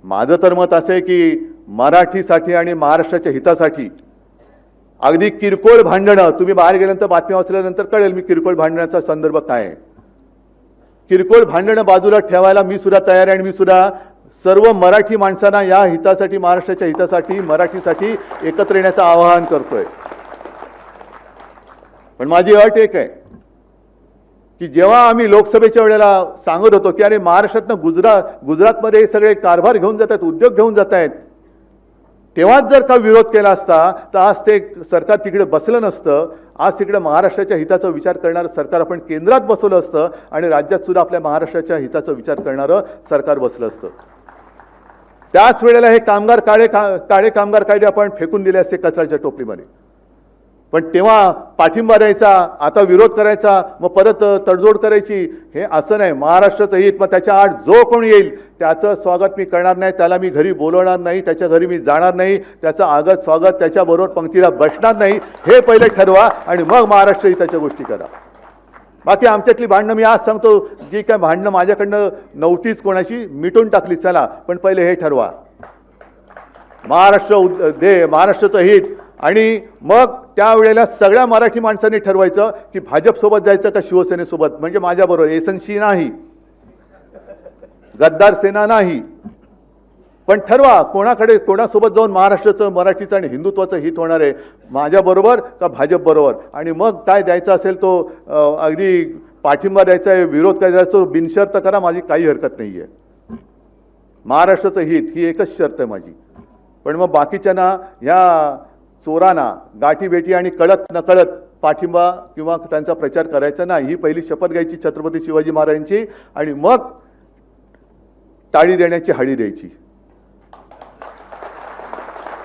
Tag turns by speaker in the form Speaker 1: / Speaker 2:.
Speaker 1: माझं तर मत असं आहे की मराठीसाठी आणि महाराष्ट्राच्या हितासाठी अगदी किरकोळ भांडणं, तुम्ही बाहेर गेल्यानंतर बातम्या वाचल्यानंतर कळेल मी किरकोळ भांडणाचा संदर्भ काय आहे. किरकोळ भांडणं बाजूला ठेवायला मी सुद्धा तयार आहे आणि मी सुद्धा सर्व मराठी माणसांना या हितासाठी, महाराष्ट्राच्या हितासाठी, मराठीसाठी एकत्र येण्याचं आवाहन करतोय. पण माझी अट एक आहे की जेव्हा आम्ही लोकसभेच्या वेळेला सांगत होतो की अरे महाराष्ट्रातनं गुजरातमध्ये हे सगळे कारभार घेऊन जात आहेत, उद्योग घेऊन जात आहेत, तेव्हाच जर का विरोध केला असता तर आज ते सरकार तिकडे बसलं नसतं. आज तिकडे महाराष्ट्राच्या हिताचा विचार करणारं सरकार आपण केंद्रात बसवलं असतं आणि राज्यात सुद्धा आपल्या महाराष्ट्राच्या हिताचा विचार करणारं सरकार बसलं असतं. त्याच वेळेला हे काळे कामगार कायदे आपण फेकून दिले असते कचऱ्याच्या टोपलीमध्ये. पण तेव्हा पाठिंबा द्यायचा, आता विरोध करायचा, मग परत तडजोड करायची, हे असं नाही. महाराष्ट्राचं हित, मग त्याच्या आड जो कोणी येईल त्याचं स्वागत मी करणार नाही, त्याला मी घरी बोलवणार नाही, त्याच्या घरी मी जाणार नाही, त्याचं आगत स्वागत, त्याच्याबरोबर पंक्तीला बसणार नाही, हे पहिले ठरवा आणि मग महाराष्ट्र हिताच्या गोष्टी करा. बाकी आमच्यातली भांडणं मी आज सांगतो, जी काय भांडणं माझ्याकडनं नव्हतीच कोणाशी, मिटून टाकली, चला, पण पहिले हे ठरवा महाराष्ट्राचं हित. आणि मग त्यावेळेला सगळ्या मराठी माणसांनी ठरवायचं की भाजपसोबत जायचं का शिवसेनेसोबत, म्हणजे माझ्याबरोबर एसनशी नाही, गद्दार सेना नाही, पण ठरवा कोणासोबत जाऊन महाराष्ट्राचं, मराठीचं आणि हिंदुत्वाचं हित होणार आहे, माझ्याबरोबर का भाजपबरोबर. आणि मग काय द्यायचा असेल तो अगदी पाठिंबा द्यायचा आहे, विरोध करायचा तो बिनशर्त करा, माझी काही हरकत नाही आहे. महाराष्ट्राचं हित ही एकच शर्त आहे माझी. पण मग बाकीच्यांना, ह्या चोरांना गाठी भेटी आणि कळत नकळत पाठिंबा किंवा त्यांचा प्रचार करायचा नाही. ही पहिली शपथ घ्यायची छत्रपती शिवाजी महाराजांची आणि मग टाळी देण्याची हळी द्यायची.